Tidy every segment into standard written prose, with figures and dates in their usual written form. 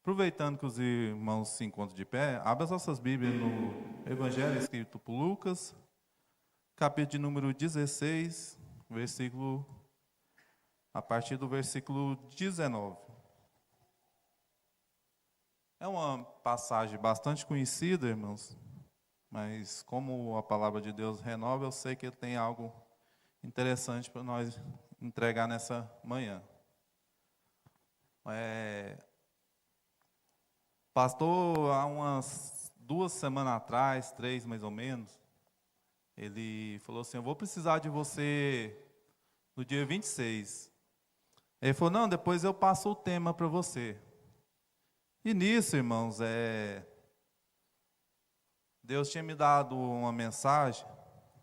Aproveitando que os irmãos se encontram de pé, abra as nossas Bíblias no Evangelho escrito por Lucas, capítulo de número 16, a partir do versículo 19. É uma passagem bastante conhecida, irmãos, mas como a palavra de Deus renova, eu sei que ele tem algo interessante para nós entregar nessa manhã. Pastor, há umas 2 semanas atrás, 3 mais ou menos, ele falou assim: eu vou precisar de você no dia 26. Ele falou: não, depois eu passo o tema para você. E nisso, irmãos, Deus tinha me dado uma mensagem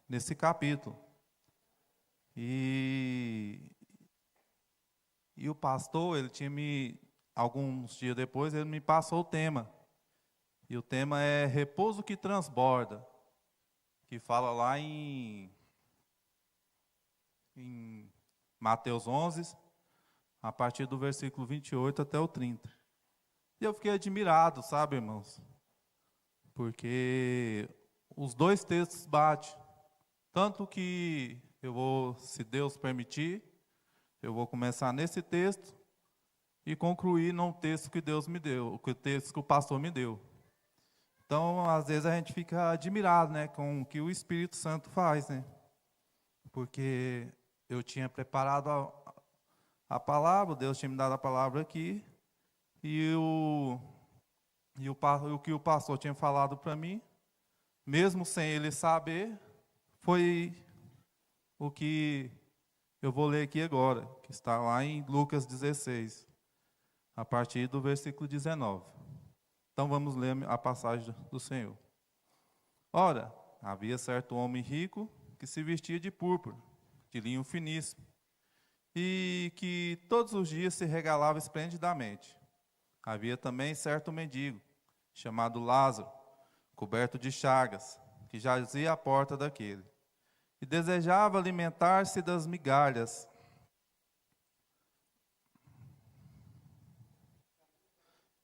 nesse capítulo. E o pastor, ele tinha alguns dias depois, ele me passou o tema. E o tema é repouso que transborda, que fala lá em Mateus 11, a partir do versículo 28 até o 30. E eu fiquei admirado, sabe, irmãos? Porque os dois textos batem. Tanto que eu vou, se Deus permitir, eu vou começar nesse texto e concluir no texto que Deus me deu, o texto que o pastor me deu. Então, às vezes a gente fica admirado, né, com o que o Espírito Santo faz, né? Porque eu tinha preparado a palavra, Deus tinha me dado a palavra aqui, e o que o pastor tinha falado para mim, mesmo sem ele saber, foi o que eu vou ler aqui agora, que está lá em Lucas 16, a partir do versículo 19. Então vamos ler a passagem do Senhor. Ora, havia certo homem rico que se vestia de púrpura, de linho finíssimo, e que todos os dias se regalava esplendidamente. Havia também certo mendigo, chamado Lázaro, coberto de chagas, que jazia à porta daquele, e desejava alimentar-se das migalhas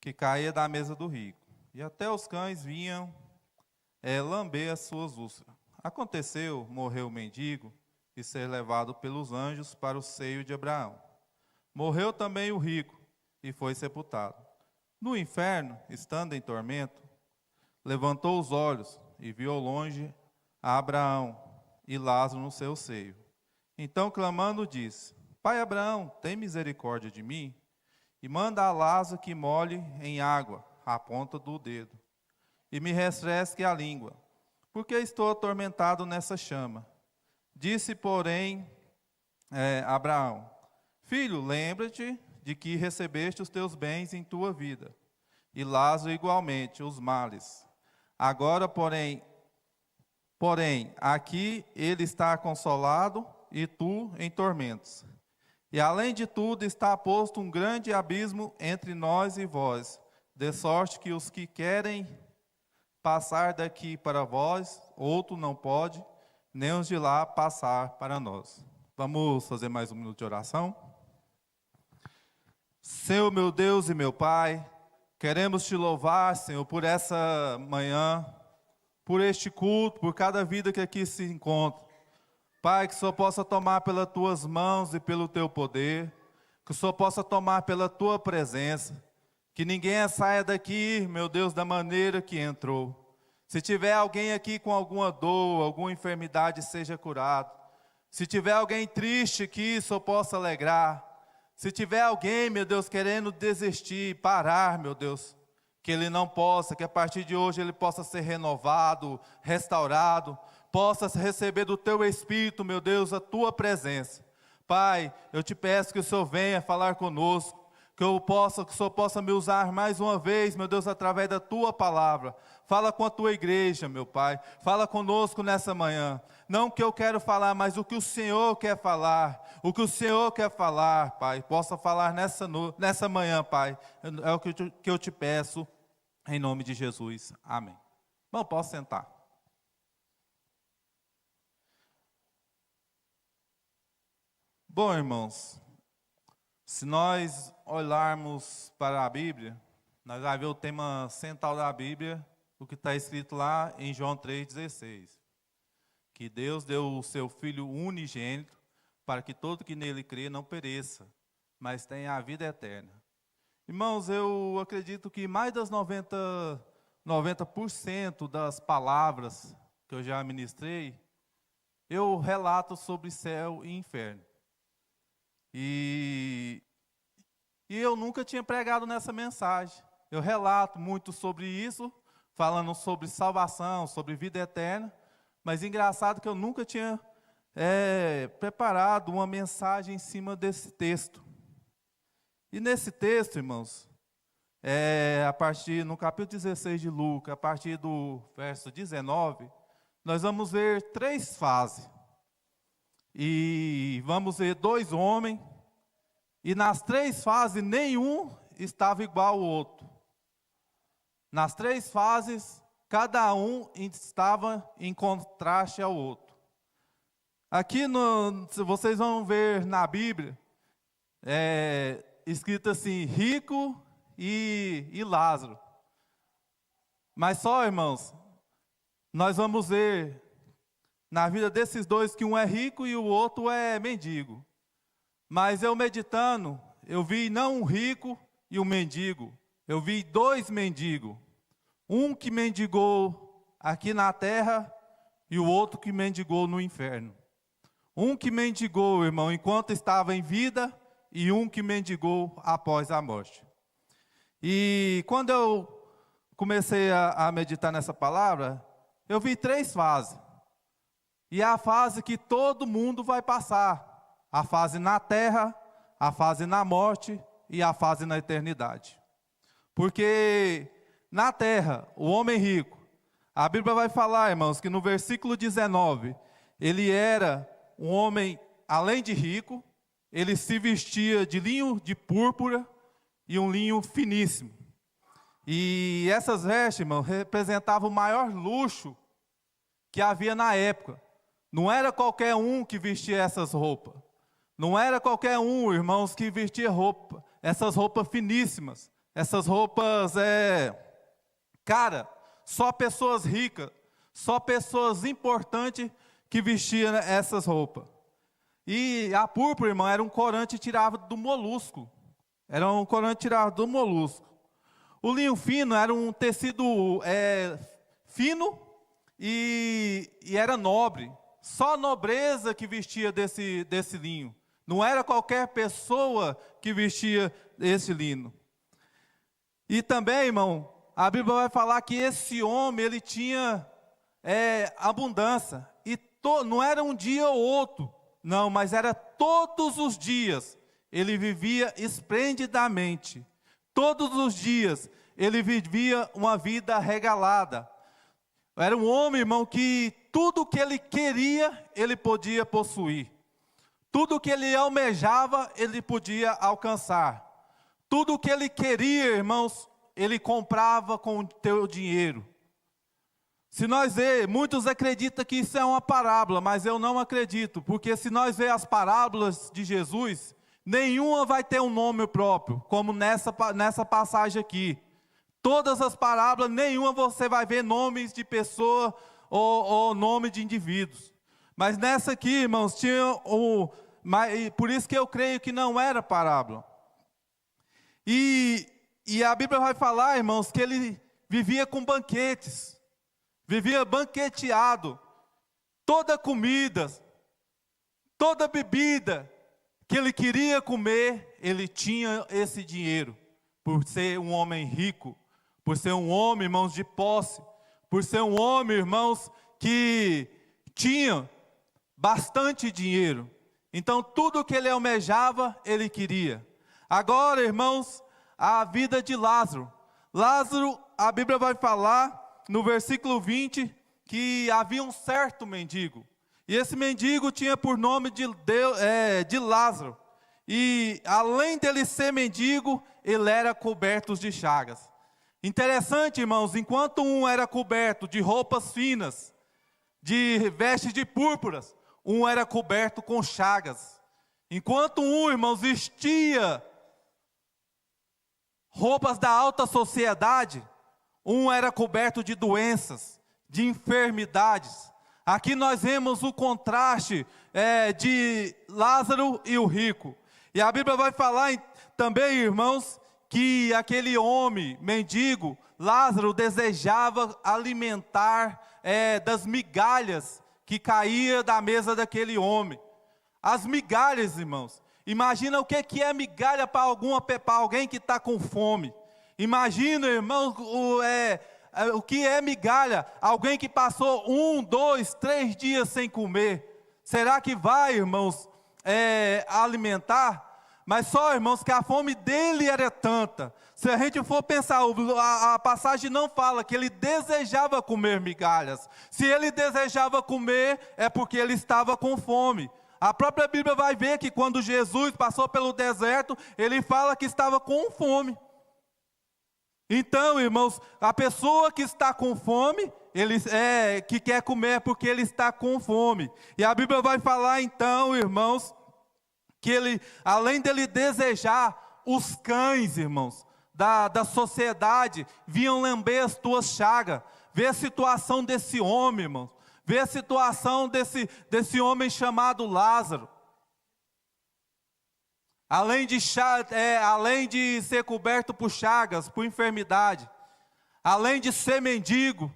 que caía da mesa do rico. E até os cães vinham lamber as suas úlceras. Aconteceu, morreu o mendigo, e ser levado pelos anjos para o seio de Abraão. Morreu também o rico, e foi sepultado. No inferno, estando em tormento, levantou os olhos e viu ao longe a Abraão e Lázaro no seu seio. Então, clamando, disse: Pai Abraão, tem misericórdia de mim, e manda a Lázaro que molhe em água a ponta do dedo, e me refresque a língua, porque estou atormentado nessa chama. Disse, porém, Abraão: Filho, lembra-te de que recebeste os teus bens em tua vida, e Lázaro igualmente os males. Agora, porém, aqui ele está consolado e tu em tormentos. E além de tudo está posto um grande abismo entre nós e vós, de sorte que os que querem passar daqui para vós, outro não pode, nem os de lá passar para nós. Vamos fazer mais um minuto de oração? Senhor, meu Deus e meu Pai, queremos te louvar, Senhor, por essa manhã, por este culto, por cada vida que aqui se encontra. Pai, que o Senhor possa tomar pelas tuas mãos e pelo teu poder, que o Senhor possa tomar pela tua presença, que ninguém saia daqui, meu Deus, da maneira que entrou. Se tiver alguém aqui com alguma dor, alguma enfermidade, seja curado. Se tiver alguém triste aqui, o Senhor possa alegrar. Se tiver alguém, meu Deus, querendo desistir, parar, meu Deus, que ele não possa, que a partir de hoje ele possa ser renovado, restaurado, possa receber do teu Espírito, meu Deus, a tua presença. Pai, eu te peço que o Senhor venha falar conosco, que o Senhor possa me usar mais uma vez, meu Deus, através da tua palavra. Fala com a tua igreja, meu Pai, fala conosco nessa manhã. Não o que eu quero falar, mas o que o Senhor quer falar. O que o Senhor quer falar, Pai, possa falar nessa manhã, Pai. É o que eu te peço, em nome de Jesus. Amém. Bom, posso sentar. Bom, irmãos, se nós olharmos para a Bíblia, nós vamos ver o tema central da Bíblia, o que está escrito lá em João 3,16. Que Deus deu o seu Filho unigênito para que todo que nele crê não pereça, mas tenha a vida eterna. Irmãos, eu acredito que mais das 90% das palavras que eu já ministrei, eu relato sobre céu e inferno. E eu nunca tinha pregado nessa mensagem. Eu relato muito sobre isso, falando sobre salvação, sobre vida eterna, mas engraçado que eu nunca tinha preparado uma mensagem em cima desse texto. E nesse texto, irmãos, no capítulo 16 de Lucas, a partir do verso 19, nós vamos ver 3 fases. E vamos ver 2 homens, e nas 3 fases nenhum estava igual ao outro. Nas 3 fases, cada um estava em contraste ao outro. Aqui, vocês vão ver na Bíblia, escrito assim, rico e Lázaro. Mas só, irmãos, nós vamos ver na vida desses 2 que um é rico e o outro é mendigo. Mas eu meditando, eu vi não um rico e um mendigo, eu vi 2 mendigos. Um que mendigou aqui na terra e o outro que mendigou no inferno. Um que mendigou, irmão, enquanto estava em vida, e um que mendigou após a morte. E quando eu comecei a meditar nessa palavra, eu vi 3 fases. E é a fase que todo mundo vai passar. A fase na terra, a fase na morte e a fase na eternidade. Porque na terra, o homem rico, a Bíblia vai falar, irmãos, que no versículo 19, ele era um homem, além de rico, ele se vestia de linho de púrpura e um linho finíssimo. E essas vestes, irmão, representavam o maior luxo que havia na época. Não era qualquer um que vestia essas roupas. Não era qualquer um, irmãos, que vestia essas roupas finíssimas. Essas roupas, cara, só pessoas ricas, só pessoas importantes que vestiam essas roupas. E a púrpura, irmão, era um corante tirado do molusco. Era um corante tirado do molusco. O linho fino era um tecido fino e era nobre. Só a nobreza que vestia desse linho. Não era qualquer pessoa que vestia esse linho. E também, irmão, a Bíblia vai falar que esse homem, ele tinha abundância. E não era um dia ou outro. Não, mas era todos os dias. Ele vivia esplendidamente. Todos os dias ele vivia uma vida regalada. Era um homem, irmão, que tudo que ele queria, ele podia possuir. Tudo que ele almejava, ele podia alcançar. Tudo que ele queria, irmãos, ele comprava com o teu dinheiro. Se nós ver, muitos acreditam que isso é uma parábola, mas eu não acredito, porque se nós ver as parábolas de Jesus, nenhuma vai ter um nome próprio, como nessa passagem aqui. Todas as parábolas, nenhuma você vai ver nomes de pessoa ou nome de indivíduos. Mas nessa aqui, irmãos, tinha por isso que eu creio que não era parábola. E a Bíblia vai falar, irmãos, que ele vivia com banquetes. Vivia banqueteado, toda comida, toda bebida que ele queria comer, ele tinha esse dinheiro, por ser um homem rico, por ser um homem, irmãos, de posse, por ser um homem, irmãos, que tinha bastante dinheiro. Então, tudo que ele almejava, ele queria. Agora, irmãos, a vida de Lázaro. Lázaro, a Bíblia vai falar no versículo 20, que havia um certo mendigo. E esse mendigo tinha por nome de Lázaro. E além dele ser mendigo, ele era coberto de chagas. Interessante, irmãos, enquanto um era coberto de roupas finas, de vestes de púrpuras, um era coberto com chagas. Enquanto um, irmãos, vestia roupas da alta sociedade, um era coberto de doenças, de enfermidades. Aqui nós vemos o contraste de Lázaro e o rico. E a Bíblia vai falar também, irmãos, que aquele homem, mendigo, Lázaro, desejava alimentar das migalhas que caía da mesa daquele homem. As migalhas, irmãos. Imagina o que é migalha para alguém que está com fome. Imagina, irmãos, o que é migalha? Alguém que passou 1, 2, 3 dias sem comer. Será que vai, irmãos, alimentar? Mas só, irmãos, que a fome dele era tanta. Se a gente for pensar, a passagem não fala que ele desejava comer migalhas. Se ele desejava comer, é porque ele estava com fome. A própria Bíblia vai ver que quando Jesus passou pelo deserto, ele fala que estava com fome. Então, irmãos, a pessoa que está com fome, que quer comer é porque ele está com fome. E a Bíblia vai falar então, irmãos, que ele, além dele desejar, os cães, irmãos, da sociedade, vinham lamber as tuas chagas. Vê a situação desse homem, irmãos. Vê a situação desse homem chamado Lázaro. Além de ser coberto por chagas, por enfermidade, além de ser mendigo,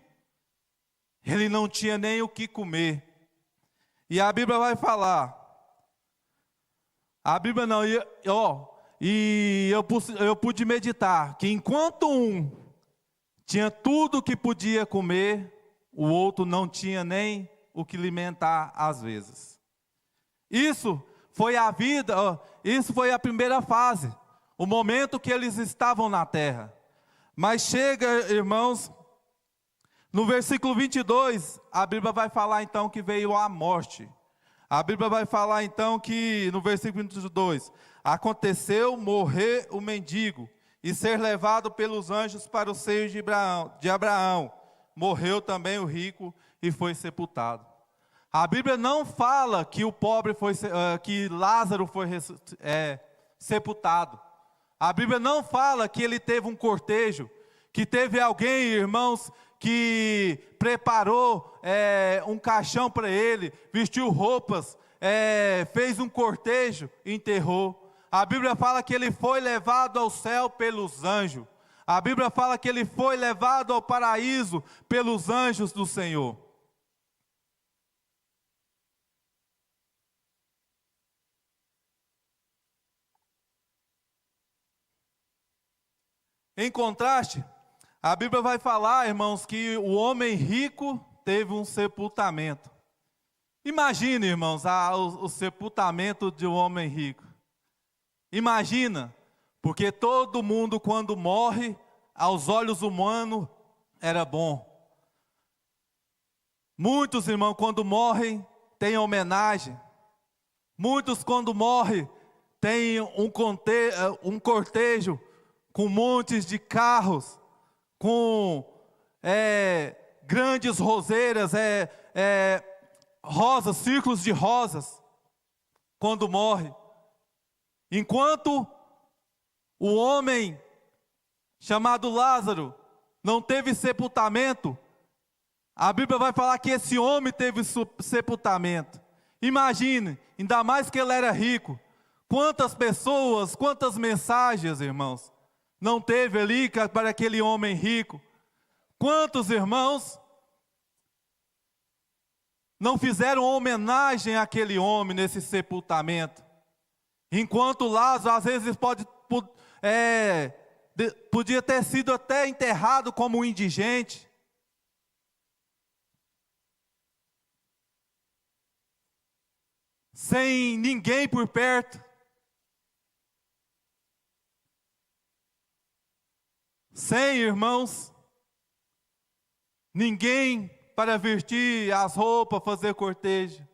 ele não tinha nem o que comer. E a Bíblia vai falar, a Bíblia não, eu pude meditar, que enquanto um tinha tudo o que podia comer, o outro não tinha nem o que alimentar às vezes. Isso foi a vida, isso foi a primeira fase, o momento que eles estavam na terra. Mas chega, irmãos, no versículo 22, a Bíblia vai falar então que veio a morte. A Bíblia vai falar então que, no versículo 22, aconteceu morrer o mendigo e ser levado pelos anjos para o seio de Abraão. Morreu também o rico e foi sepultado. A Bíblia não fala que que Lázaro foi sepultado. A Bíblia não fala que ele teve um cortejo, que teve alguém, irmãos, que preparou um caixão para ele, vestiu roupas, fez um cortejo e enterrou. A Bíblia fala que ele foi levado ao céu pelos anjos. A Bíblia fala que ele foi levado ao paraíso pelos anjos do Senhor. Em contraste, a Bíblia vai falar, irmãos, que o homem rico teve um sepultamento. Imagine, irmãos, o sepultamento de um homem rico. Imagina, porque todo mundo quando morre, aos olhos humanos, era bom. Muitos, irmãos, quando morrem, têm homenagem. Muitos, quando morrem, têm um cortejo com montes de carros, com grandes roseiras, rosas, círculos de rosas, quando morre. Enquanto o homem chamado Lázaro não teve sepultamento, a Bíblia vai falar que esse homem teve sepultamento. Imagine, ainda mais que ele era rico, quantas pessoas, quantas mensagens, irmãos, não teve ali para aquele homem rico. Quantos irmãos não fizeram homenagem àquele homem nesse sepultamento? Enquanto Lázaro, às vezes, podia ter sido até enterrado como um indigente. Sem ninguém por perto. Sem, irmãos, ninguém para vestir as roupas, fazer cortejo.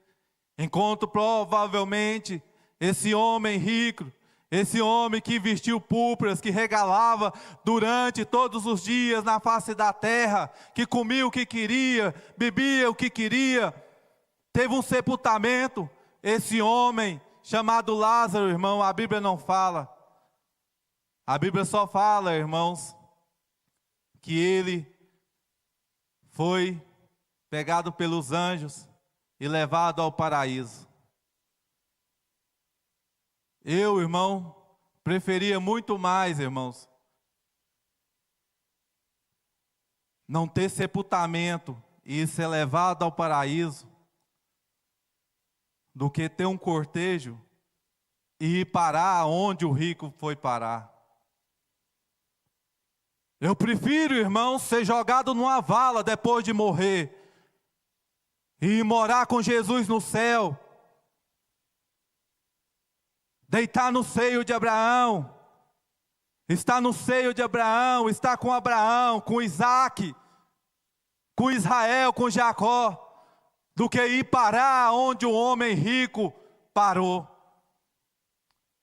Enquanto provavelmente esse homem rico, esse homem que vestiu púrpuras, que regalava durante todos os dias na face da terra, que comia o que queria, bebia o que queria, teve um sepultamento. Esse homem chamado Lázaro, irmão, a Bíblia não fala. A Bíblia só fala, irmãos, que ele foi pegado pelos anjos e levado ao paraíso. Eu, irmão, preferia muito mais, irmãos, não ter sepultamento e ser levado ao paraíso, do que ter um cortejo e ir parar onde o rico foi parar. Eu prefiro, irmão, ser jogado numa vala depois de morrer e morar com Jesus no céu, deitar no seio de Abraão, estar no seio de Abraão, estar com Abraão, com Isaac, com Israel, com Jacó, do que ir parar onde o homem rico parou.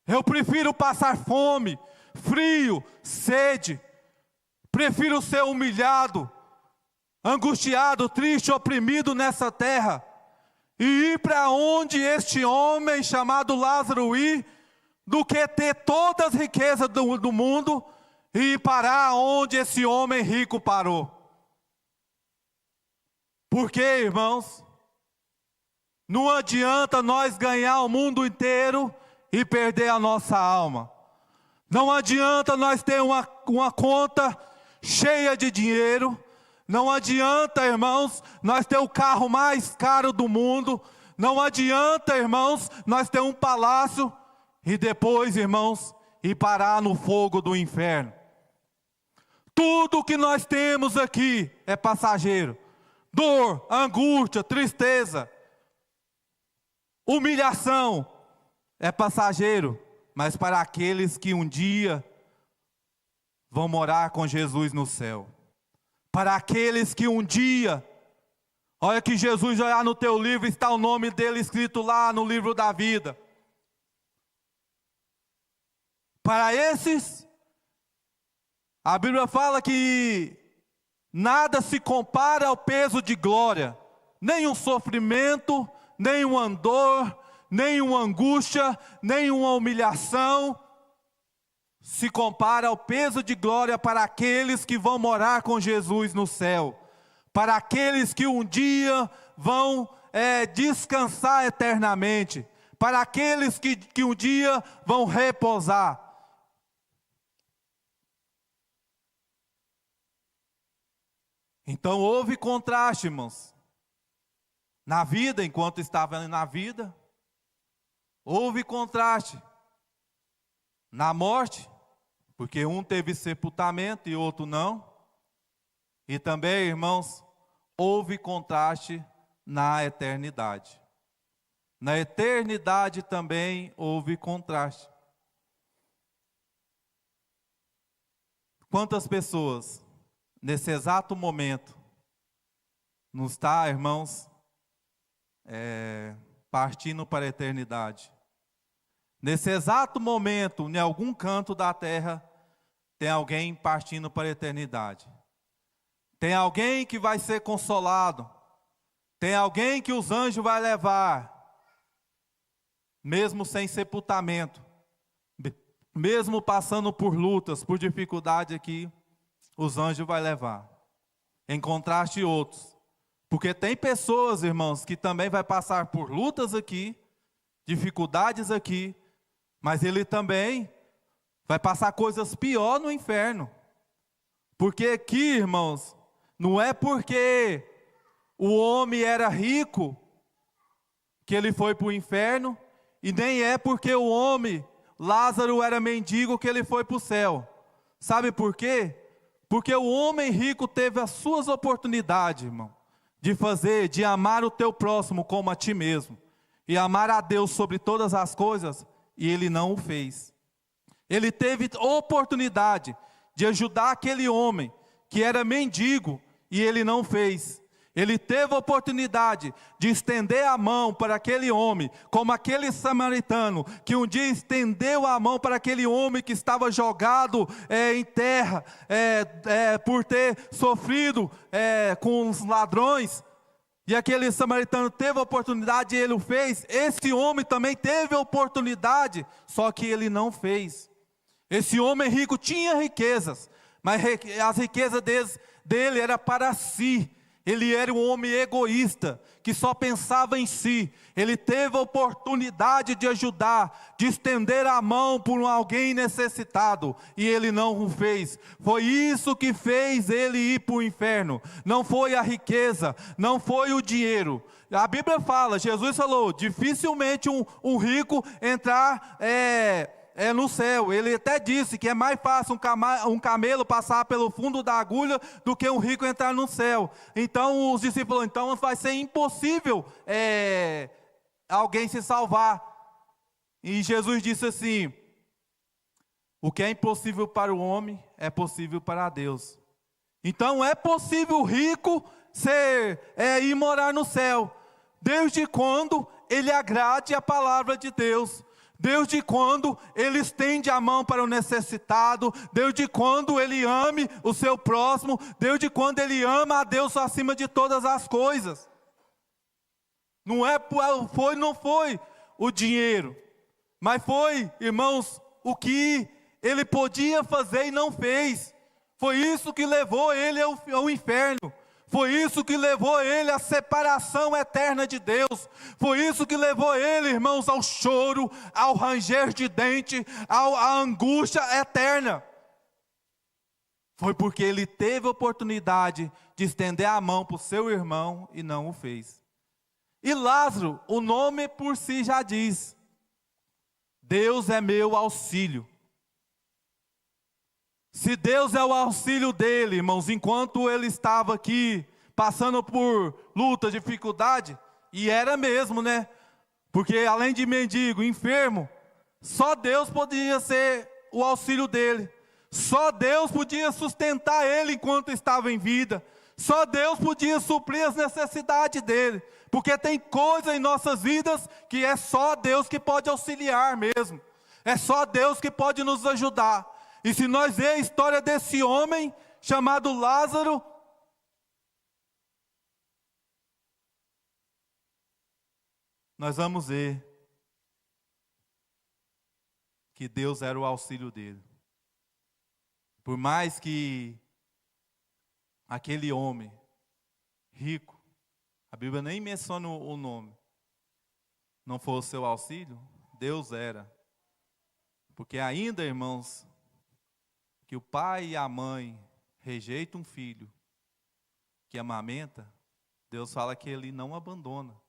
Eu prefiro passar fome, frio, sede. Prefiro ser humilhado, angustiado, triste, oprimido nessa terra, e ir para onde este homem chamado Lázaro ir, do que ter todas as riquezas do mundo e ir parar onde esse homem rico parou. Porque, irmãos, não adianta nós ganhar o mundo inteiro e perder a nossa alma. Não adianta nós ter uma conta cheia de dinheiro. Não adianta, irmãos, nós ter o carro mais caro do mundo. Não adianta, irmãos, nós ter um palácio e depois, irmãos, ir parar no fogo do inferno. Tudo que nós temos aqui é passageiro. Dor, angústia, tristeza, humilhação é passageiro, mas para aqueles que um dia vão morar com Jesus no céu. Para aqueles que um dia, olha que Jesus olhar no teu livro, está o nome dele escrito lá no livro da vida. Para esses, a Bíblia fala que nada se compara ao peso de glória, nem um sofrimento, nem uma dor, nem uma angústia, nem uma humilhação, se compara ao peso de glória para aqueles que vão morar com Jesus no céu, para aqueles que um dia vão descansar eternamente, para aqueles que um dia vão repousar. Então houve contraste, irmãos, na vida, enquanto estava na vida, houve contraste na morte, porque um teve sepultamento e outro não. E também, irmãos, houve contraste na eternidade. Na eternidade também houve contraste. Quantas pessoas, nesse exato momento, não está, irmãos, partindo para a eternidade? Nesse exato momento, em algum canto da terra, tem alguém partindo para a eternidade. Tem alguém que vai ser consolado. Tem alguém que os anjos vão levar, mesmo sem sepultamento, mesmo passando por lutas, por dificuldade aqui, os anjos vão levar. Em contraste outros. Porque tem pessoas, irmãos, que também vai passar por lutas aqui, dificuldades aqui, mas ele também vai passar coisas piores no inferno. Porque aqui, irmãos, não é porque o homem era rico que ele foi para o inferno, e nem é porque o homem, Lázaro, era mendigo que ele foi para o céu. Sabe por quê? Porque o homem rico teve as suas oportunidades, irmão, de amar o teu próximo como a ti mesmo, e amar a Deus sobre todas as coisas, e ele não o fez. Ele teve oportunidade de ajudar aquele homem que era mendigo, e ele não fez. Ele teve a oportunidade de estender a mão para aquele homem, como aquele samaritano, que um dia estendeu a mão para aquele homem que estava jogado em terra, por ter sofrido com os ladrões, e aquele samaritano teve a oportunidade e ele o fez. Esse homem também teve a oportunidade, só que ele não fez. Esse homem rico tinha riquezas, mas as riquezas dele era para si. Ele era um homem egoísta, que só pensava em si. Ele teve a oportunidade de ajudar, de estender a mão por alguém necessitado, e ele não o fez. Foi isso que fez ele ir para o inferno. Não foi a riqueza, não foi o dinheiro. A Bíblia fala, Jesus falou, dificilmente um rico entrar no céu. Ele até disse que é mais fácil um camelo passar pelo fundo da agulha do que um rico entrar no céu. Então os discípulos falaram, então vai ser impossível alguém se salvar. E Jesus disse assim, o que é impossível para o homem é possível para Deus. Então é possível o rico ir morar no céu, desde quando ele agrade a palavra de Deus, desde quando ele estende a mão para o necessitado, desde quando ele ame o seu próximo, desde quando ele ama a Deus acima de todas as coisas. Não foi o dinheiro, mas foi, irmãos, o que ele podia fazer e não fez. Foi isso que levou ele ao inferno. Foi isso que levou ele à separação eterna de Deus. Foi isso que levou ele, irmãos, ao choro, ao ranger de dente, à angústia eterna. Foi porque ele teve a oportunidade de estender a mão para o seu irmão e não o fez. E Lázaro, o nome por si já diz, Deus é meu auxílio. Se Deus é o auxílio dele, irmãos, enquanto ele estava aqui, passando por luta, dificuldade, e era mesmo, né? Porque além de mendigo, enfermo, só Deus podia ser o auxílio dele. Só Deus podia sustentar ele enquanto estava em vida. Só Deus podia suprir as necessidades dele. Porque tem coisa em nossas vidas que é só Deus que pode auxiliar mesmo. É só Deus que pode nos ajudar. E se nós ver a história desse homem chamado Lázaro, nós vamos ver que Deus era o auxílio dele. Por mais que aquele homem rico, a Bíblia nem menciona o nome, não fosse o seu auxílio, Deus era. Porque ainda, irmãos, que o pai e a mãe rejeitam um filho que amamenta, Deus fala que ele não abandona.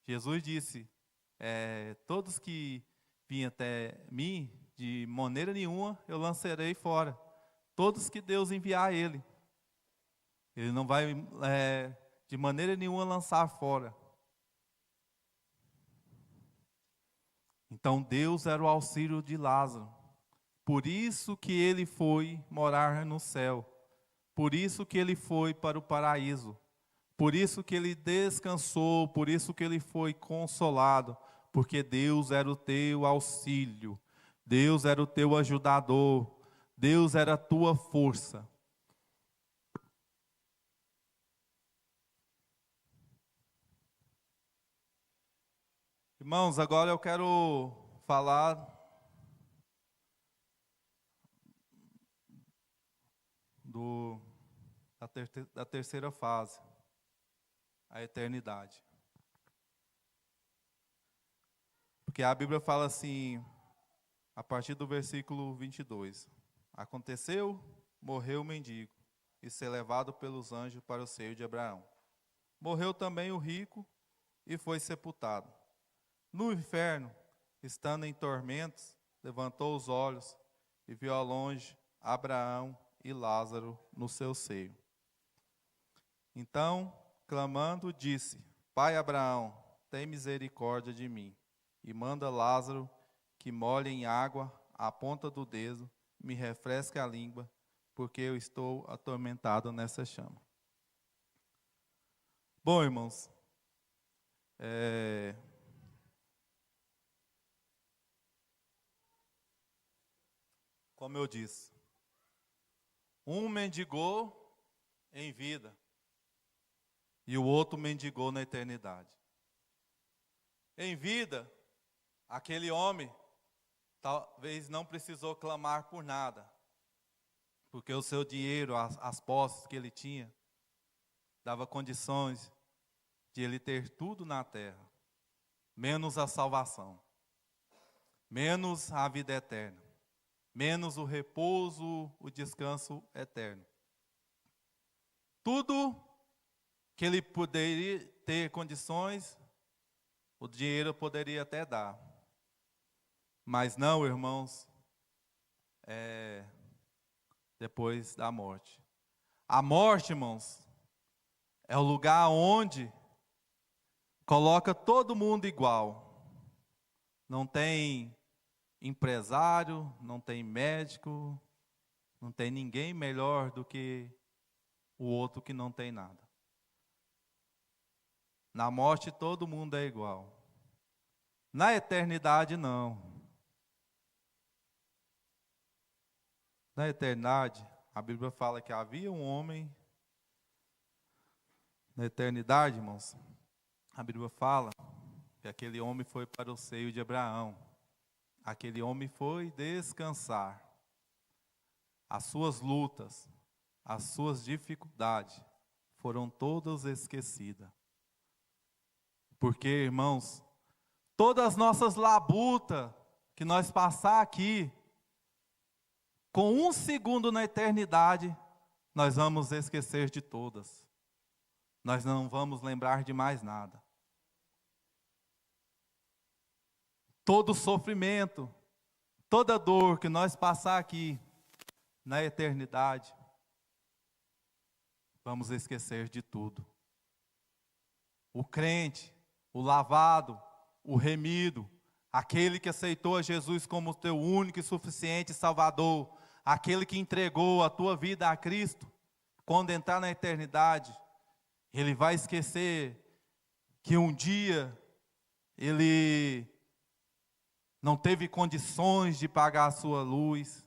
Jesus disse, todos que vêm até mim, de maneira nenhuma eu lançarei fora. Todos que Deus enviar ele não vai de maneira nenhuma lançar fora. Então Deus era o auxílio de Lázaro. Por isso que ele foi morar no céu. Por isso que ele foi para o paraíso. Por isso que ele descansou. Por isso que ele foi consolado. Porque Deus era o teu auxílio. Deus era o teu ajudador. Deus era a tua força. Irmãos, agora eu quero falar da terceira fase, a eternidade. Porque a Bíblia fala assim, a partir do versículo 22. Aconteceu, morreu o mendigo, e ser levado pelos anjos para o seio de Abraão. Morreu também o rico, e foi sepultado. No inferno, estando em tormentos, levantou os olhos, e viu ao longe Abraão e Lázaro no seu seio. Então, clamando, disse, Pai Abraão, tem misericórdia de mim, e manda Lázaro que molhe em água a ponta do dedo, me refresque a língua, porque eu estou atormentado nessa chama. Bom, irmãos, como eu disse, um mendigou em vida e o outro mendigou na eternidade. Em vida, aquele homem talvez não precisou clamar por nada, porque o seu dinheiro, as posses que ele tinha, dava condições de ele ter tudo na terra, menos a salvação, menos a vida eterna, menos o repouso, o descanso eterno. Tudo que ele poderia ter condições, o dinheiro poderia até dar. Mas não, irmãos, depois da morte. A morte, irmãos, é o lugar onde coloca todo mundo igual. Não tem empresário, não tem médico, não tem ninguém melhor do que o outro que não tem nada. Na morte todo mundo é igual. Na eternidade não. Na eternidade, a Bíblia fala que havia um homem. Na eternidade, irmãos, a Bíblia fala que aquele homem foi para o seio de Abraão. Aquele homem foi descansar. As suas lutas, as suas dificuldades foram todas esquecidas. Porque, irmãos, todas as nossas labutas que nós passar aqui, com um segundo na eternidade, nós vamos esquecer de todas. Nós não vamos lembrar de mais nada. Todo sofrimento, toda dor que nós passar aqui na eternidade, vamos esquecer de tudo. O crente, o lavado, o remido, aquele que aceitou a Jesus como teu único e suficiente Salvador, aquele que entregou a tua vida a Cristo, quando entrar na eternidade, ele vai esquecer que um dia ele não teve condições de pagar a sua luz.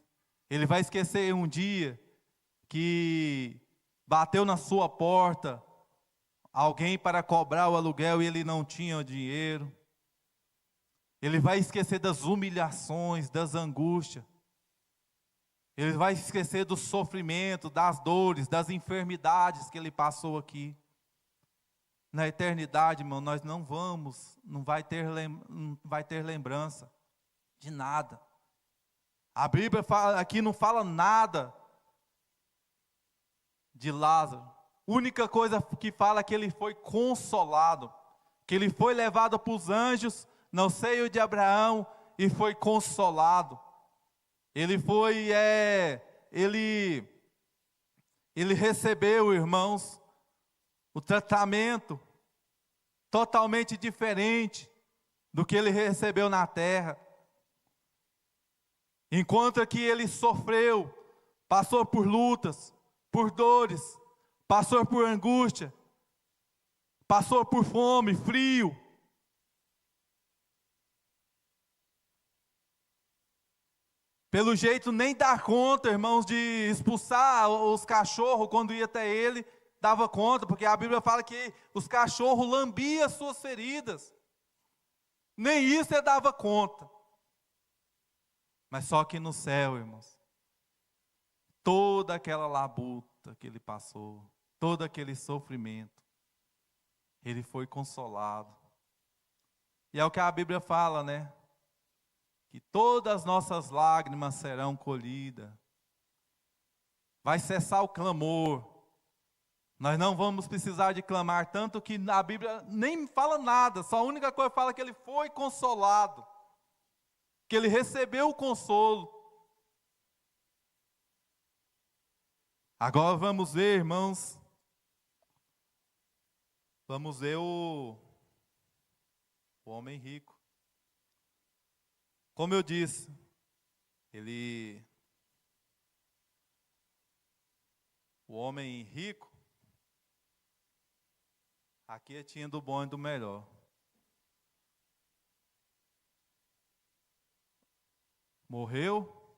Ele vai esquecer um dia que bateu na sua porta alguém para cobrar o aluguel e ele não tinha dinheiro. Ele vai esquecer das humilhações, das angústias. Ele vai esquecer do sofrimento, das dores, das enfermidades que ele passou aqui. Na eternidade, irmão, nós não vai ter lembrança de nada. A Bíblia aqui não fala nada de Lázaro. A única coisa que fala é que ele foi consolado, que ele foi levado para os anjos no seio de Abraão e foi consolado. Ele recebeu, irmãos, o tratamento totalmente diferente do que ele recebeu na terra. Enquanto que ele sofreu, passou por lutas, por dores, passou por angústia, passou por fome, frio. Pelo jeito nem dá conta, irmãos, de expulsar os cachorros quando ia até ele, dava conta, porque a Bíblia fala que os cachorros lambiam as suas feridas. Nem isso ele dava conta. Mas só que no céu, irmãos, toda aquela labuta que ele passou, todo aquele sofrimento, ele foi consolado. E é o que a Bíblia fala, né? Que todas as nossas lágrimas serão colhidas. Vai cessar o clamor. Nós não vamos precisar de clamar, tanto que a Bíblia nem fala nada, só a única coisa que fala é que ele foi consolado, que ele recebeu o consolo. Agora vamos ver, irmãos, vamos ver o homem rico. Como eu disse, o homem rico, aqui tinha do bom e do melhor. Morreu,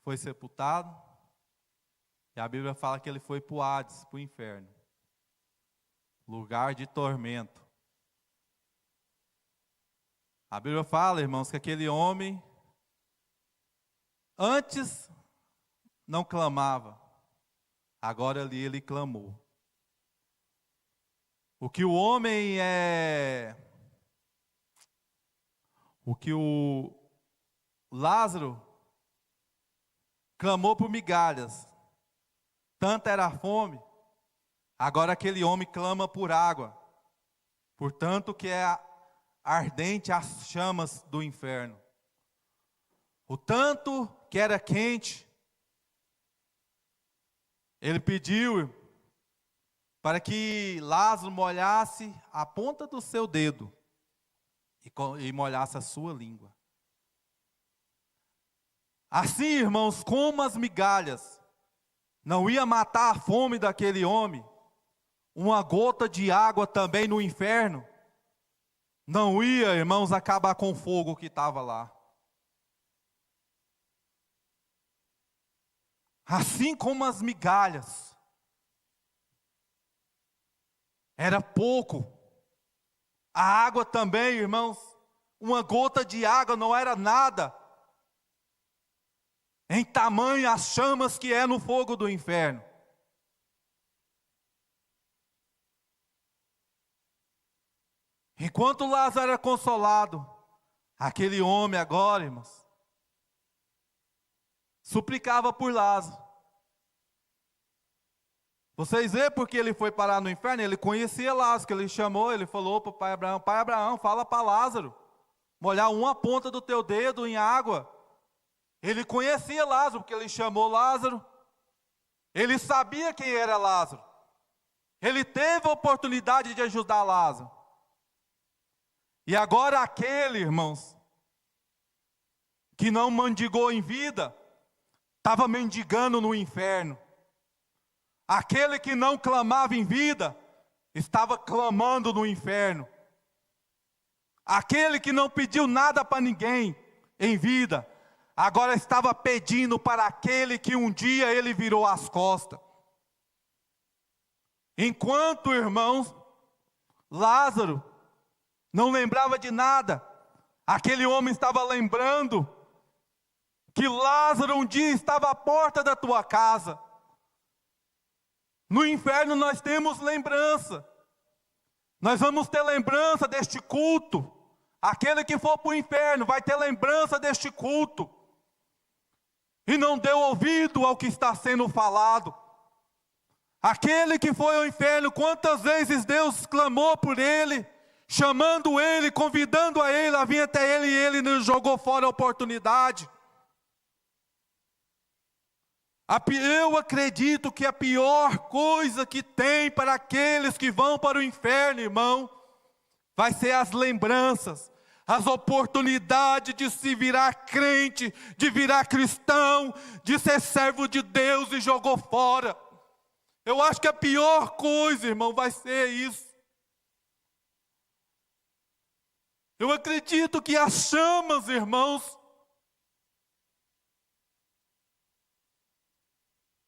foi sepultado, e a Bíblia fala que ele foi para o Hades, para o inferno, lugar de tormento. A Bíblia fala, irmãos, que aquele homem Antes não clamava, agora ali ele clamou. O que o homem o que o Lázaro clamou por migalhas, tanta era a fome, agora aquele homem clama por água, portanto que é ardente as chamas do inferno. O tanto que era quente, ele pediu para que Lázaro molhasse a ponta do seu dedo e molhasse a sua língua. Assim, irmãos, como as migalhas não ia matar a fome daquele homem, uma gota de água também no inferno não ia, irmãos, acabar com o fogo que estava lá. Assim como as migalhas era pouco, a água também, irmãos, uma gota de água não era nada em tamanho as chamas que é no fogo do inferno. Enquanto Lázaro era consolado, aquele homem agora, irmãos, suplicava por Lázaro. Vocês veem porque ele foi parar no inferno? Ele conhecia Lázaro, que ele chamou, ele falou para o pai Abraão, fala para Lázaro, molhar uma ponta do teu dedo em água. Ele conhecia Lázaro, porque ele chamou Lázaro, ele sabia quem era Lázaro, ele teve a oportunidade de ajudar Lázaro. E agora aquele, irmãos, que não mendigou em vida, estava mendigando no inferno. Aquele que não clamava em vida, estava clamando no inferno. Aquele que não pediu nada para ninguém em vida, agora estava pedindo para aquele que um dia ele virou as costas. Enquanto, irmãos, Lázaro não lembrava de nada, aquele homem estava lembrando que Lázaro um dia estava à porta da tua casa. No inferno nós temos lembrança. Nós vamos ter lembrança deste culto. Aquele que for para o inferno vai ter lembrança deste culto. E não deu ouvido ao que está sendo falado. Aquele que foi ao inferno, quantas vezes Deus clamou por ele, chamando ele, convidando a ele a vir até ele, e ele nos jogou fora a oportunidade. Eu acredito que a pior coisa que tem para aqueles que vão para o inferno, irmão, vai ser as lembranças, as oportunidades de se virar crente, de virar cristão, de ser servo de Deus e jogou fora. Eu acho que a pior coisa, irmão, vai ser isso. Eu acredito que as chamas, irmãos,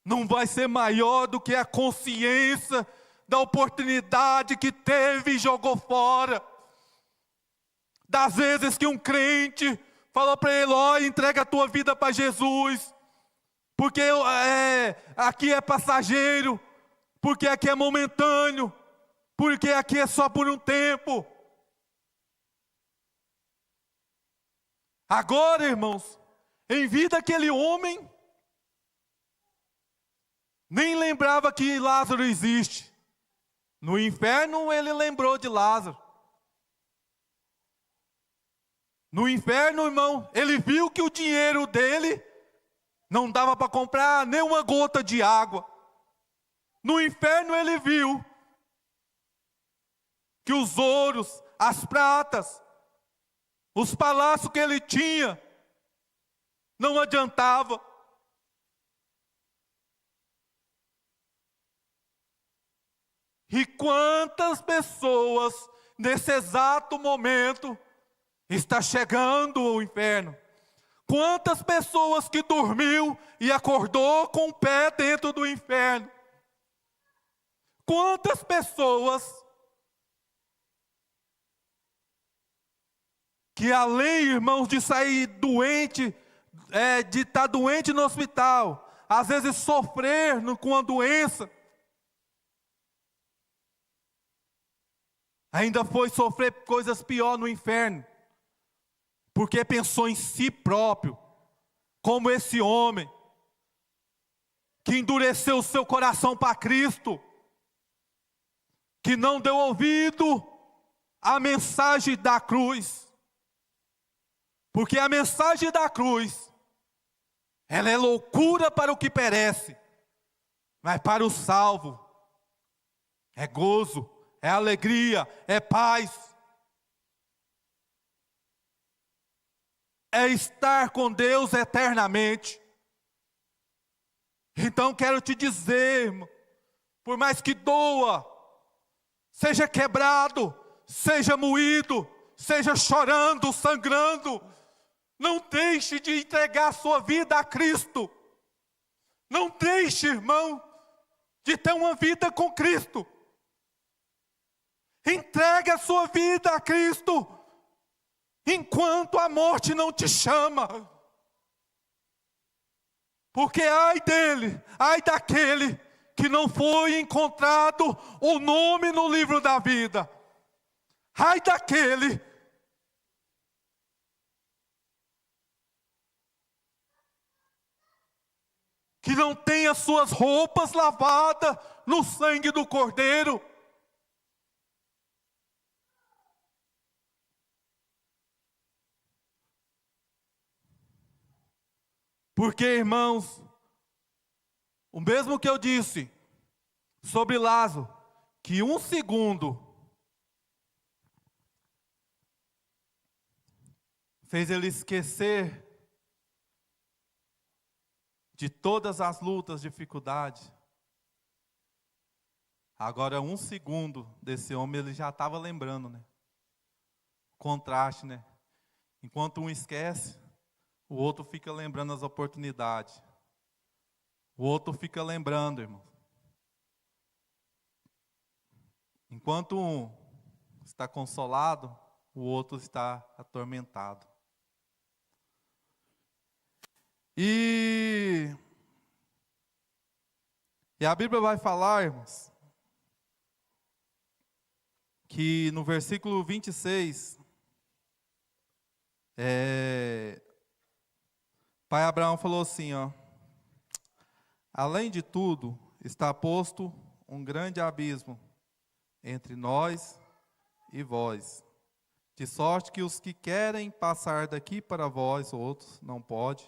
não vai ser maior do que a consciência da oportunidade que teve e jogou fora. Das vezes que um crente falou para ele, ó, entrega a tua vida para Jesus, porque aqui é passageiro, porque aqui é momentâneo, porque aqui é só por um tempo. Agora, irmãos, em vida aquele homem nem lembrava que Lázaro existe. No inferno ele lembrou de Lázaro. No inferno, irmão, ele viu que o dinheiro dele não dava para comprar nem uma gota de água. No inferno ele viu que os ouros, as pratas, os palácios que ele tinha, não adiantava. E quantas pessoas, nesse exato momento, está chegando ao inferno? Quantas pessoas que dormiu e acordou com o pé dentro do inferno? Quantas pessoas que além, irmãos, de sair doente de estar doente no hospital, às vezes sofrer com a doença, ainda foi sofrer coisas piores no inferno, porque pensou em si próprio, como esse homem, que endureceu o seu coração para Cristo, que não deu ouvido à mensagem da cruz, porque a mensagem da cruz, ela é loucura para o que perece, mas para o salvo, é gozo, é alegria, é paz, é estar com Deus eternamente. Então quero te dizer, irmão, por mais que doa, seja quebrado, seja moído, seja chorando, sangrando, não deixe de entregar a sua vida a Cristo. Não deixe, irmão, de ter uma vida com Cristo. Entregue a sua vida a Cristo, enquanto a morte não te chama. Porque ai dele, ai daquele que não foi encontrado o nome no livro da vida. Ai daquele que não tem as suas roupas lavadas no sangue do Cordeiro. Porque, irmãos, o mesmo que eu disse sobre Lázaro, que um segundo fez ele esquecer de todas as lutas, dificuldades. Agora, um segundo desse homem, ele já estava lembrando, né? Contraste, né? Enquanto um esquece, o outro fica lembrando as oportunidades. O outro fica lembrando, irmão. Enquanto um está consolado, o outro está atormentado. E a Bíblia vai falar, irmãos, que no versículo 26, Pai Abraão falou assim, ó: além de tudo, está posto um grande abismo entre nós e vós, de sorte que os que querem passar daqui para vós, outros, não pode,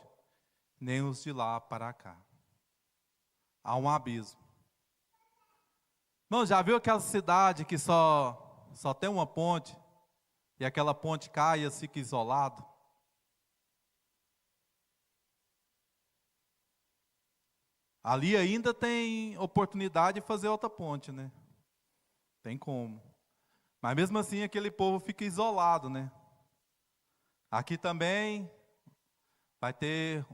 nem os de lá para cá. Há um abismo. Não, já viu aquela cidade que só tem uma ponte, e aquela ponte cai e fica isolado? Ali ainda tem oportunidade de fazer outra ponte, né? Tem como. Mas mesmo assim aquele povo fica isolado, né? Aqui também vai ter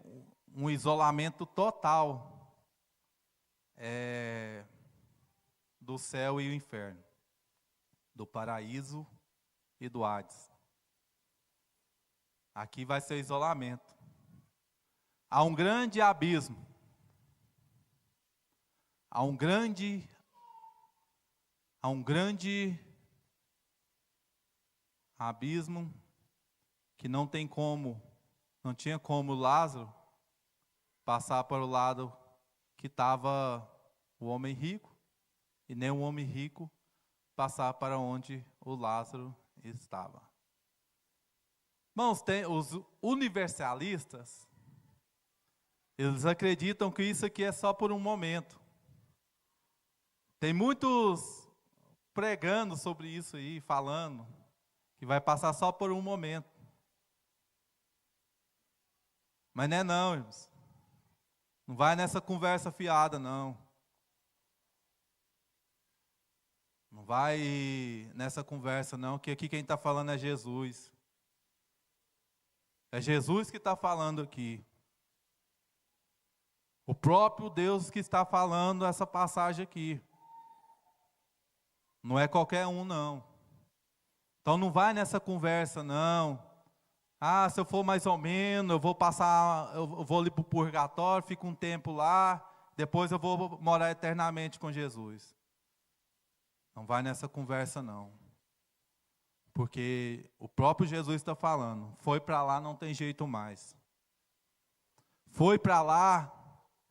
um isolamento total do céu e o inferno, do paraíso e do Hades. Aqui vai ser isolamento. Há um grande abismo. Há um grande abismo que não tinha como Lázaro passar para o lado que estava o homem rico, e nem o homem rico passar para onde o Lázaro estava. Irmãos, tem os universalistas, eles acreditam que isso aqui é só por um momento. Tem muitos pregando sobre isso aí, falando que vai passar só por um momento. Mas não é não, irmãos. Não vai nessa conversa fiada, não. Não vai nessa conversa, não, que aqui quem está falando é Jesus. É Jesus que está falando aqui. O próprio Deus que está falando essa passagem aqui. Não é qualquer um, não. Então não vai nessa conversa, não. Ah, se eu for mais ou menos, eu vou ali para o purgatório, fico um tempo lá, depois eu vou morar eternamente com Jesus. Não vai nessa conversa não. Porque o próprio Jesus está falando, foi para lá, não tem jeito mais. Foi para lá,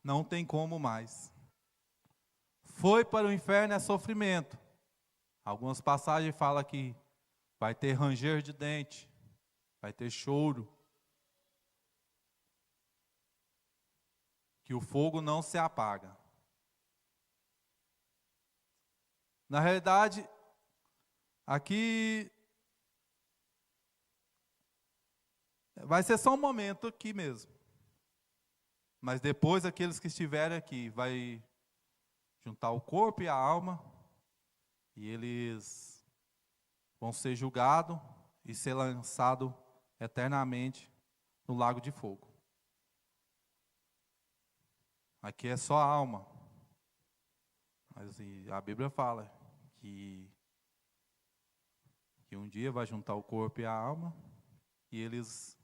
não tem como mais. Foi para o inferno é sofrimento. Algumas passagens falam que vai ter ranger de dente, vai ter choro. Que o fogo não se apaga. Na realidade, aqui vai ser só um momento aqui mesmo. Mas depois aqueles que estiverem aqui vai juntar o corpo e a alma e eles vão ser julgados e ser lançados eternamente no lago de fogo. Aqui é só a alma. Mas a Bíblia fala que um dia vai juntar o corpo e a alma e eles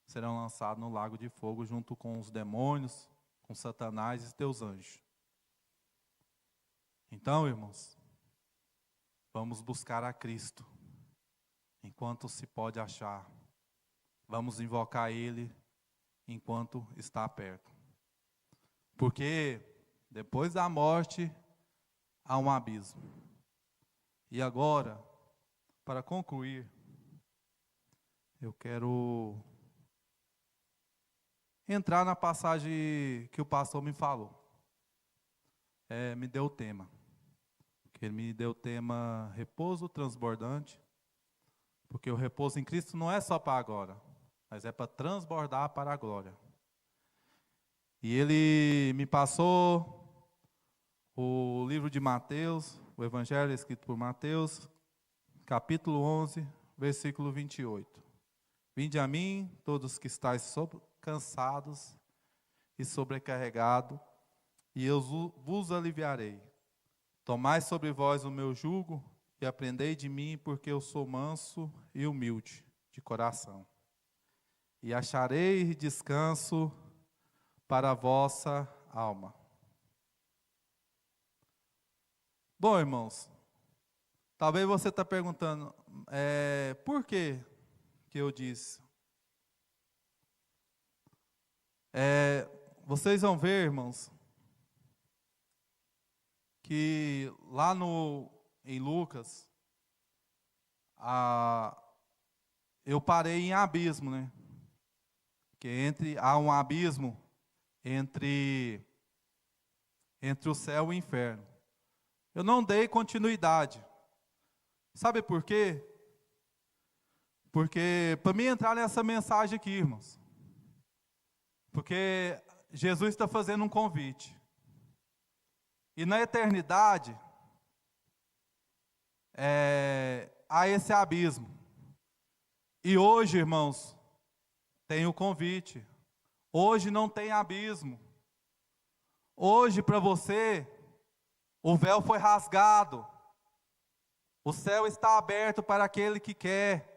serão lançados no lago de fogo junto com os demônios, com Satanás e teus anjos. Então, irmãos, vamos buscar a Cristo enquanto se pode achar. Vamos invocar Ele enquanto está perto. Porque depois da morte há um abismo. E agora, para concluir, eu quero entrar na passagem que o pastor me falou. Me deu o tema. Ele me deu o tema repouso transbordante. Porque o repouso em Cristo não é só para agora, mas é para transbordar para a glória. E ele me passou o livro de Mateus, o Evangelho escrito por Mateus, capítulo 11, versículo 28. Vinde a mim, todos que estáis cansados e sobrecarregados, e eu vos aliviarei. Tomai sobre vós o meu jugo e aprendei de mim, porque eu sou manso e humilde de coração. E acharei descanso para a vossa alma. Bom, irmãos, talvez você está perguntando, por que eu disse? Vocês vão ver, irmãos, que lá em Lucas, eu parei em abismo, né? Que há um abismo entre o céu e o inferno. Eu não dei continuidade. Sabe por quê? Porque, para mim entrar nessa mensagem aqui, irmãos, porque Jesus está fazendo um convite. E na eternidade, há esse abismo. E hoje, irmãos, tem o convite. Hoje não tem abismo. Hoje, para você, o véu foi rasgado. O céu está aberto para aquele que quer.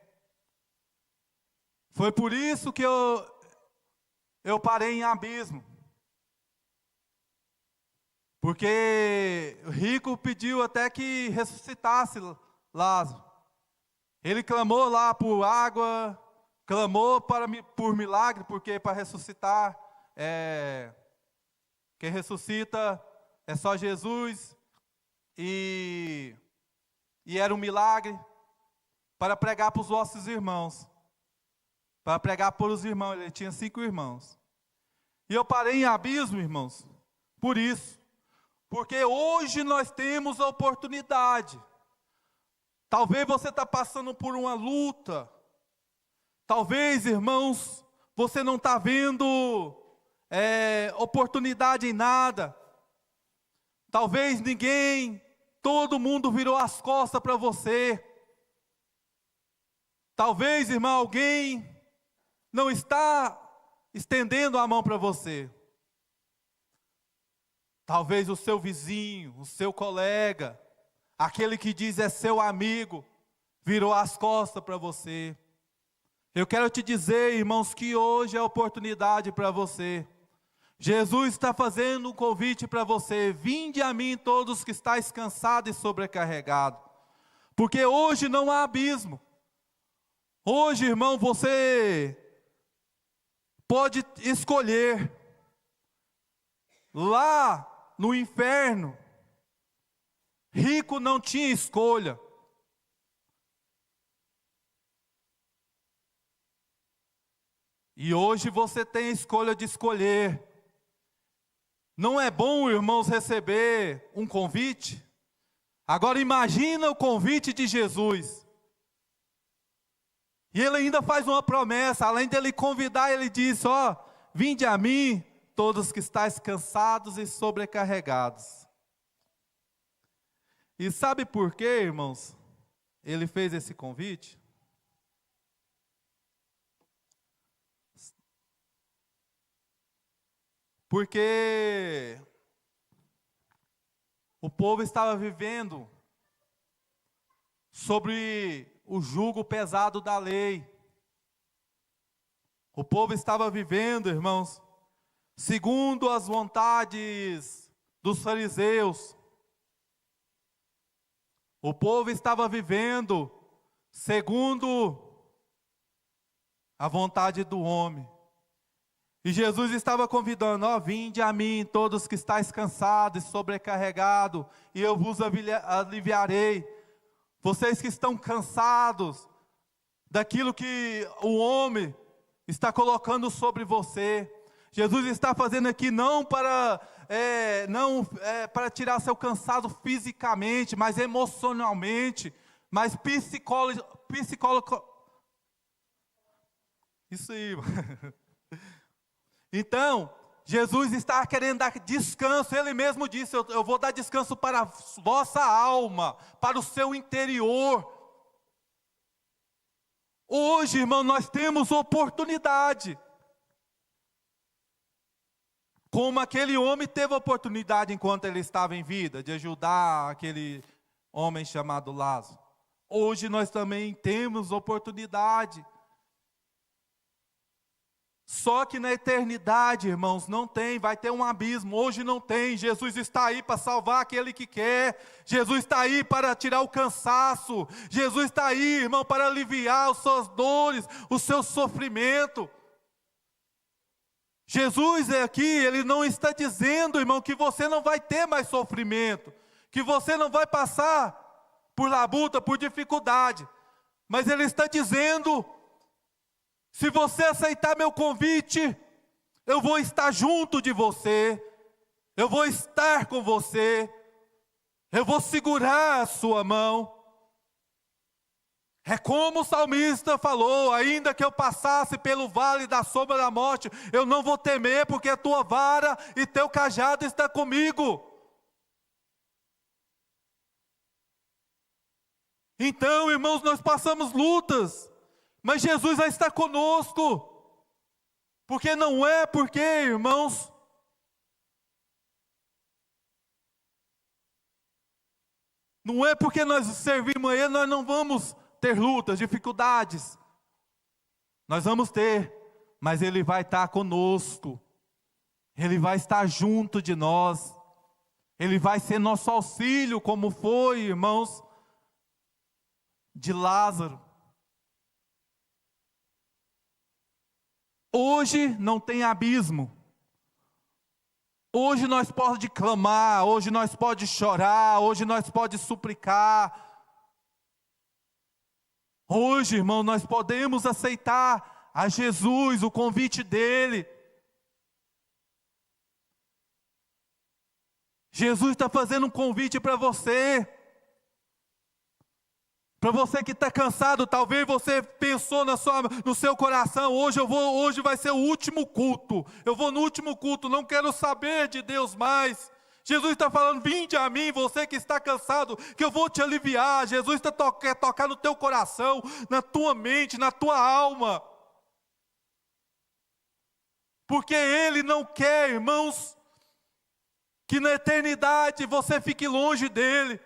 Foi por isso que eu parei em abismo. Porque o rico pediu até que ressuscitasse Lázaro. Ele clamou lá por água, clamou por milagre, porque para ressuscitar, quem ressuscita é só Jesus. E era um milagre para pregar para os vossos irmãos. Para pregar para os irmãos, ele tinha 5 irmãos. E eu parei em abismo, irmãos, por isso. Porque hoje nós temos a oportunidade. Talvez você está passando por uma luta. Talvez, irmãos, você não está vendo oportunidade em nada. Talvez todo mundo virou as costas para você. Talvez, irmão, alguém não está estendendo a mão para você. Talvez o seu vizinho, o seu colega, aquele que diz é seu amigo, virou as costas para você. Eu quero te dizer, irmãos, que hoje é a oportunidade para você. Jesus está fazendo um convite para você: vinde a mim todos que estáis cansados e sobrecarregados, porque hoje não há abismo. Hoje, irmão, você pode escolher. Lá no inferno, rico não tinha escolha. E hoje você tem a escolha de escolher. Não é bom, irmãos, receber um convite? Agora imagina o convite de Jesus. E ele ainda faz uma promessa, além dele convidar, ele diz: ó, vinde a mim, todos que estáis cansados e sobrecarregados. E sabe por quê, irmãos, ele fez esse convite? Porque o povo estava vivendo sobre o jugo pesado da lei. O povo estava vivendo, irmãos, segundo as vontades dos fariseus. O povo estava vivendo segundo a vontade do homem. E Jesus estava convidando: ó, vinde a mim todos que estáis cansados e sobrecarregados, e eu vos aliviarei. Vocês que estão cansados daquilo que o homem está colocando sobre você. Jesus está fazendo aqui não para para tirar seu cansado fisicamente, mas emocionalmente, mas psicólogo. Isso aí. Então, Jesus está querendo dar descanso. Ele mesmo disse: eu vou dar descanso para a vossa alma, para o seu interior. Hoje, irmão, nós temos oportunidade. Como aquele homem teve oportunidade enquanto ele estava em vida, de ajudar aquele homem chamado Lázaro. Hoje nós também temos oportunidade. Só que na eternidade, irmãos, não tem, vai ter um abismo. Hoje não tem. Jesus está aí para salvar aquele que quer. Jesus está aí para tirar o cansaço. Jesus está aí, irmão, para aliviar as suas dores, o seu sofrimento. Jesus é aqui, ele não está dizendo, irmão, que você não vai ter mais sofrimento, que você não vai passar por labuta, por dificuldade. Mas ele está dizendo: se você aceitar meu convite, eu vou estar junto de você, eu vou estar com você, eu vou segurar a sua mão. É como o salmista falou: ainda que eu passasse pelo vale da sombra da morte, eu não vou temer, porque a tua vara e teu cajado está comigo. Então, irmãos, nós passamos lutas, mas Jesus já está conosco. Porque não é porque, irmãos, não é porque nós servimos a Ele, nós não vamos ter lutas, dificuldades. Nós vamos ter, mas Ele vai estar conosco. Ele vai estar junto de nós. Ele vai ser nosso auxílio, como foi, irmãos, de Lázaro. Hoje não tem abismo. Hoje nós podemos clamar, hoje nós podemos chorar, hoje nós podemos suplicar. Hoje, irmão, nós podemos aceitar a Jesus, o convite dele. Jesus está fazendo um convite para você. Para você que está cansado, talvez você pensou no seu coração: hoje vai ser o último culto. Eu vou no último culto, não quero saber de Deus mais. Jesus está falando: vinde a mim, você que está cansado, que eu vou te aliviar. Jesus quer tocar no teu coração, na tua mente, na tua alma. Porque Ele não quer, irmãos, que na eternidade você fique longe dEle.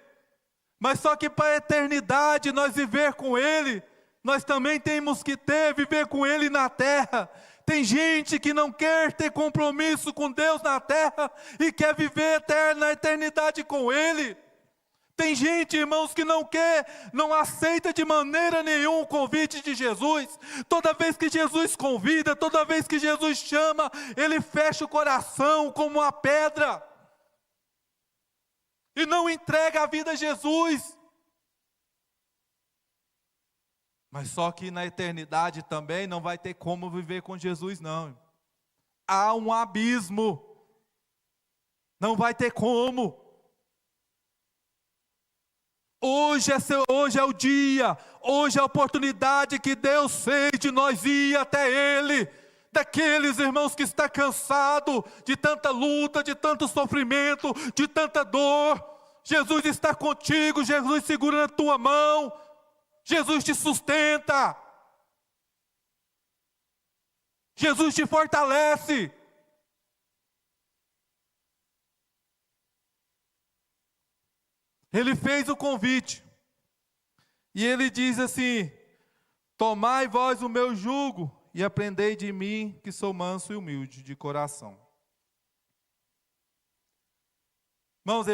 Mas só que para a eternidade nós viver com Ele, nós também temos que viver com Ele na terra. Tem gente que não quer ter compromisso com Deus na terra e quer viver na eternidade com Ele. Tem gente, irmãos, que não aceita de maneira nenhuma o convite de Jesus. Toda vez que Jesus convida, toda vez que Jesus chama, ele fecha o coração como uma pedra. E não entrega a vida a Jesus. Mas só que na eternidade também não vai ter como viver com Jesus, não. Há um abismo. Não vai ter como. Hoje é o dia, hoje é a oportunidade que Deus fez de nós ir até Ele. Daqueles irmãos que está cansado de tanta luta, de tanto sofrimento, de tanta dor. Jesus está contigo, Jesus segura na tua mão. Jesus te sustenta. Jesus te fortalece. Ele fez o convite. E ele diz assim: tomai vós o meu jugo e aprendei de mim, que sou manso e humilde de coração. Irmãos,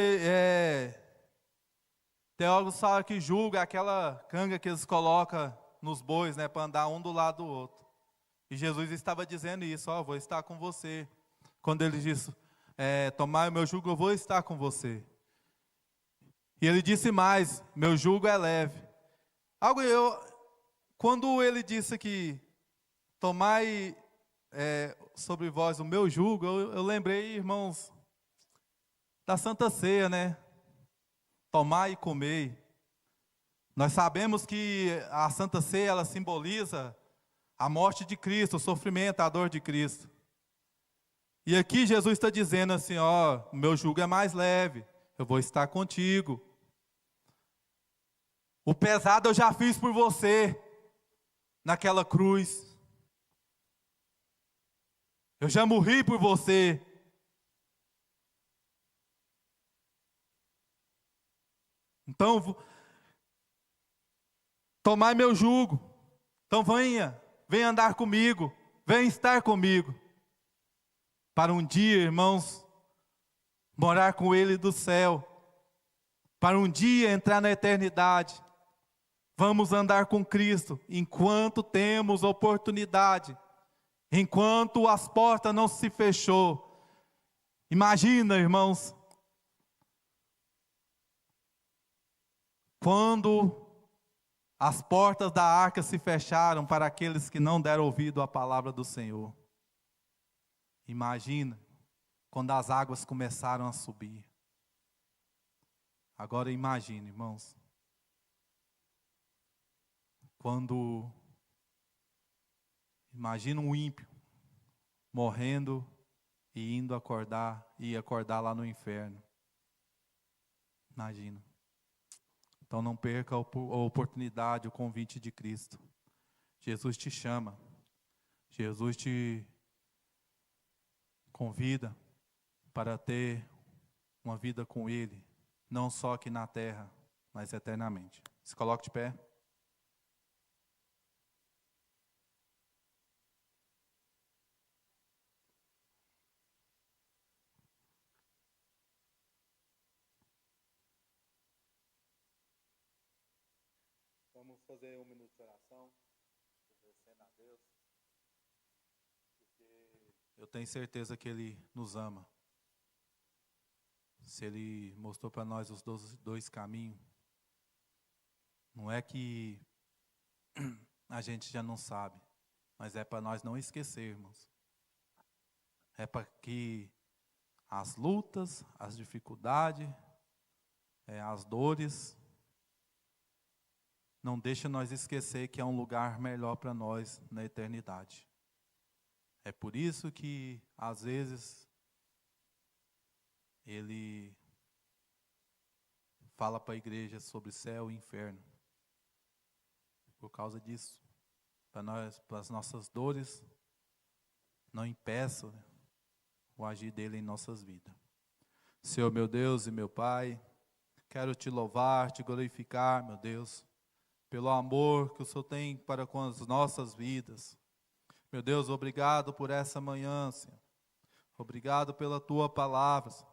teólogos falam que jugo é aquela canga que eles colocam nos bois, né, para andar um do lado do outro. E Jesus estava dizendo isso: vou estar com você. Quando ele disse, tomai o meu jugo, eu vou estar com você. E ele disse mais: meu jugo é leve. Quando ele disse que tomai sobre vós o meu jugo, eu lembrei, irmãos, da Santa Ceia, né? Tomai e comei. Nós sabemos que a Santa Ceia, ela simboliza a morte de Cristo, o sofrimento, a dor de Cristo. E aqui Jesus está dizendo assim: o meu jugo é mais leve, eu vou estar contigo. O pesado eu já fiz por você, naquela cruz. Eu já morri por você. Então, tomai meu jugo. Então venha andar comigo, venha estar comigo. Para um dia, irmãos, morar com Ele do céu. Para um dia entrar na eternidade. Vamos andar com Cristo enquanto temos oportunidade, enquanto as portas não se fechou. Imagina, irmãos, quando as portas da arca se fecharam para aqueles que não deram ouvido à palavra do Senhor. Imagina quando as águas começaram a subir. Agora imagine, irmãos, imagina um ímpio morrendo e indo acordar lá no inferno. Imagina. Então não perca a oportunidade, o convite de Cristo. Jesus te chama. Jesus te convida para ter uma vida com Ele, não só aqui na terra, mas eternamente. Se coloque de pé. Vamos fazer um minuto de oração, agradecendo a Deus, porque eu tenho certeza que Ele nos ama. Se Ele mostrou para nós os dois caminhos, não é que a gente já não sabe, mas é para nós não esquecermos. É para que as lutas, as dificuldades, as dores, não deixem nós esquecer que há um lugar melhor para nós na eternidade. É por isso que, às vezes, Ele fala para a igreja sobre céu e inferno. Por causa disso, para as nossas dores, não impeçam o agir dele em nossas vidas. Senhor, meu Deus e meu Pai, quero te louvar, te glorificar, meu Deus, pelo amor que o Senhor tem para com as nossas vidas. Meu Deus, obrigado por essa manhã, Senhor. Obrigado pela tua palavra, Senhor.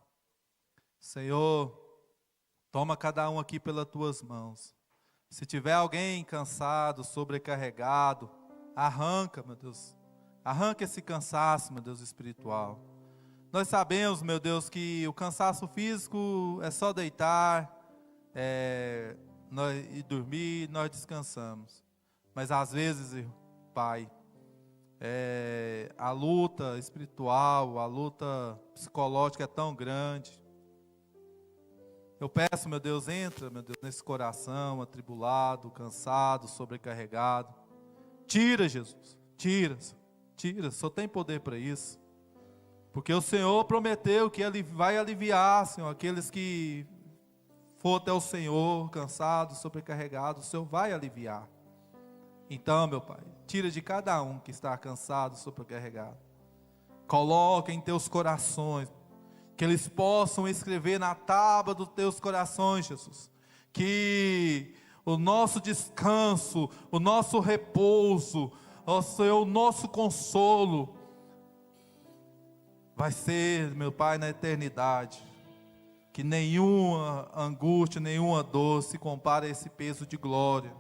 Senhor, toma cada um aqui pelas tuas mãos. Se tiver alguém cansado, sobrecarregado, arranca, meu Deus. Arranca esse cansaço, meu Deus, espiritual. Nós sabemos, meu Deus, que o cansaço físico é só deitar e dormir, nós descansamos. Mas às vezes, Pai, a luta espiritual, a luta psicológica é tão grande. Eu peço, meu Deus, entra, meu Deus, nesse coração atribulado, cansado, sobrecarregado. Tira, Jesus, tira, só tem poder para isso. Porque o Senhor prometeu que Ele vai aliviar, Senhor, aqueles que for até o Senhor, cansados, sobrecarregados, o Senhor vai aliviar. Então, meu Pai, tira de cada um que está cansado, sobrecarregado. Coloca em teus corações, que eles possam escrever na tábua dos teus corações, Jesus, que o nosso descanso, o nosso repouso, ó Senhor, o nosso consolo, vai ser, meu Pai, na eternidade. Que nenhuma angústia, nenhuma dor se compare a esse peso de glória.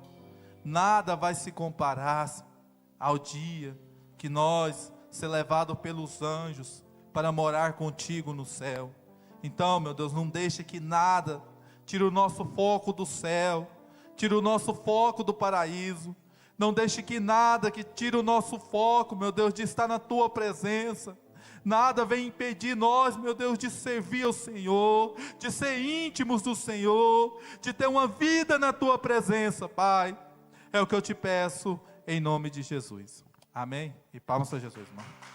Nada vai se comparar ao dia que nós ser levados pelos anjos para morar contigo no céu. Então, meu Deus, não deixe que nada tire o nosso foco do céu, tire o nosso foco do paraíso. Não deixe que nada que tire o nosso foco, meu Deus, de estar na tua presença. Nada vem impedir nós, meu Deus, de servir ao Senhor, de ser íntimos do Senhor, de ter uma vida na tua presença, Pai. É o que eu te peço em nome de Jesus. Amém? E palmas para Jesus, irmão.